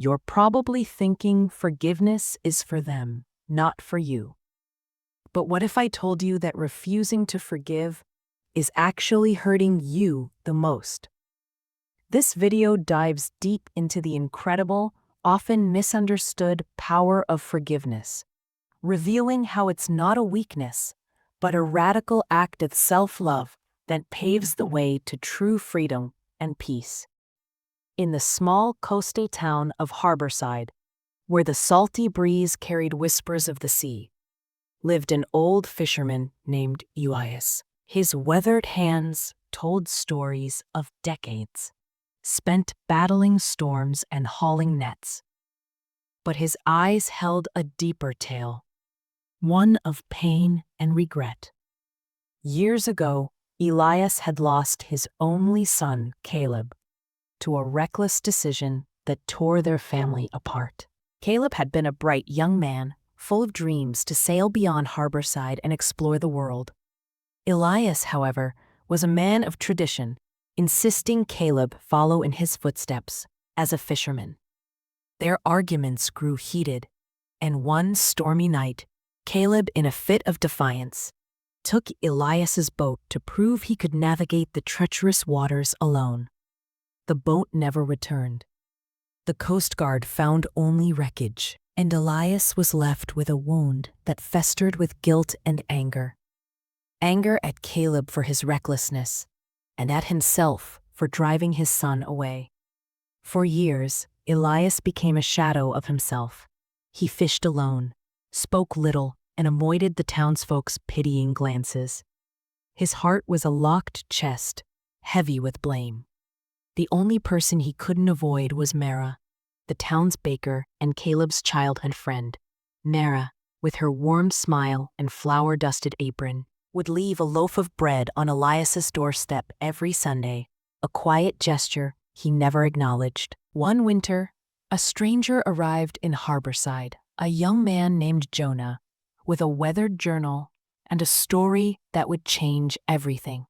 You're probably thinking forgiveness is for them, not for you. But what if I told you that refusing to forgive is actually hurting you the most? This video dives deep into the incredible, often misunderstood power of forgiveness, revealing how it's not a weakness, but a radical act of self-love that paves the way to true freedom and peace. In the small coastal town of Harborside, where the salty breeze carried whispers of the sea, lived an old fisherman named Elias. His weathered hands told stories of decades spent battling storms and hauling nets. But his eyes held a deeper tale, one of pain and regret. Years ago, Elias had lost his only son, Caleb, to a reckless decision that tore their family apart. Caleb had been a bright young man, full of dreams to sail beyond Harborside and explore the world. Elias, however, was a man of tradition, insisting Caleb follow in his footsteps as a fisherman. Their arguments grew heated, and one stormy night, Caleb, in a fit of defiance, took Elias's boat to prove he could navigate the treacherous waters alone. The boat never returned. The Coast Guard found only wreckage, and Elias was left with a wound that festered with guilt and anger. Anger at Caleb for his recklessness, and at himself for driving his son away. For years, Elias became a shadow of himself. He fished alone, spoke little, and avoided the townsfolk's pitying glances. His heart was a locked chest, heavy with blame. The only person he couldn't avoid was Mara, the town's baker and Caleb's childhood friend. Mara, with her warm smile and flour-dusted apron, would leave a loaf of bread on Elias's doorstep every Sunday, a quiet gesture he never acknowledged. One winter, a stranger arrived in Harborside, a young man named Jonah, with a weathered journal and a story that would change everything.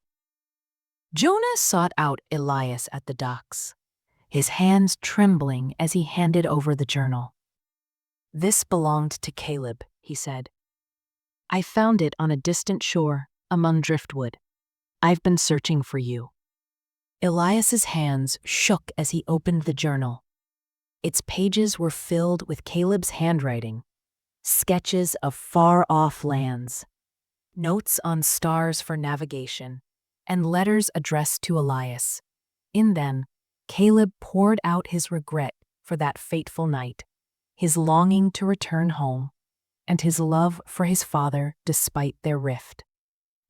Jonah sought out Elias at the docks, his hands trembling as he handed over the journal. "This belonged to Caleb," he said. "I found it on a distant shore, among driftwood. I've been searching for you." Elias's hands shook as he opened the journal. Its pages were filled with Caleb's handwriting, sketches of far-off lands, notes on stars for navigation, and letters addressed to Elias. In them, Caleb poured out his regret for that fateful night, his longing to return home, and his love for his father despite their rift.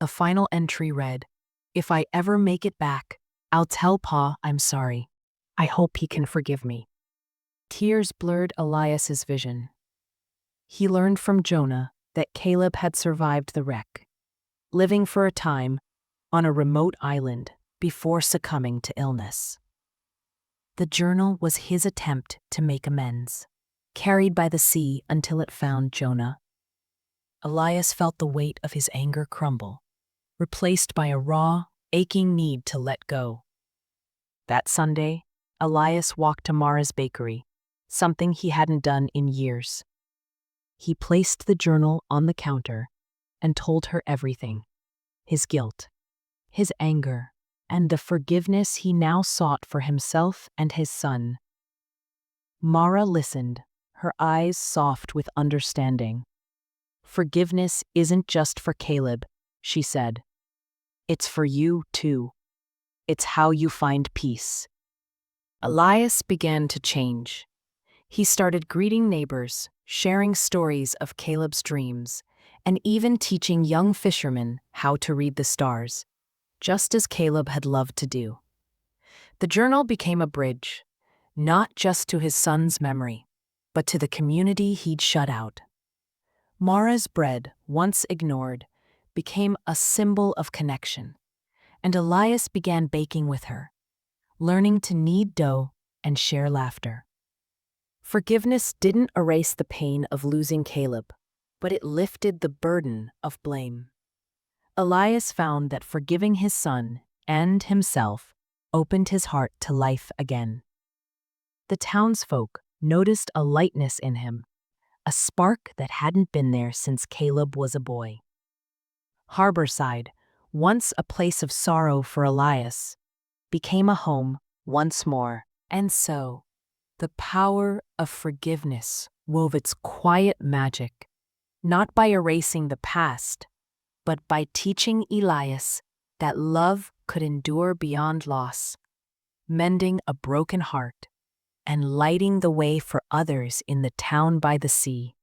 A final entry read, "If I ever make it back, I'll tell Pa I'm sorry. I hope he can forgive me." Tears blurred Elias's vision. He learned from Jonah that Caleb had survived the wreck, living for a time on a remote island before succumbing to illness. The journal was his attempt to make amends, carried by the sea until it found Jonah. Elias felt the weight of his anger crumble, replaced by a raw, aching need to let go. That Sunday, Elias walked to Mara's bakery, something he hadn't done in years. He placed the journal on the counter and told her everything: his guilt, his anger, and the forgiveness he now sought for himself and his son. Mara listened, her eyes soft with understanding. "Forgiveness isn't just for Caleb," she said. "It's for you, too. It's how you find peace." Elias began to change. He started greeting neighbors, sharing stories of Caleb's dreams, and even teaching young fishermen how to read the stars, just as Caleb had loved to do. The journal became a bridge, not just to his son's memory, but to the community he'd shut out. Mara's bread, once ignored, became a symbol of connection, and Elias began baking with her, learning to knead dough and share laughter. Forgiveness didn't erase the pain of losing Caleb, but it lifted the burden of blame. Elias found that forgiving his son and himself opened his heart to life again. The townsfolk, noticed a lightness in him, a spark that hadn't been there since Caleb was a boy. Harborside, once a place of sorrow for Elias, became a home once more. And so, the power of forgiveness wove its quiet magic, not by erasing the past, but by teaching Elias that love could endure beyond loss, mending a broken heart and lighting the way for others in the town by the sea.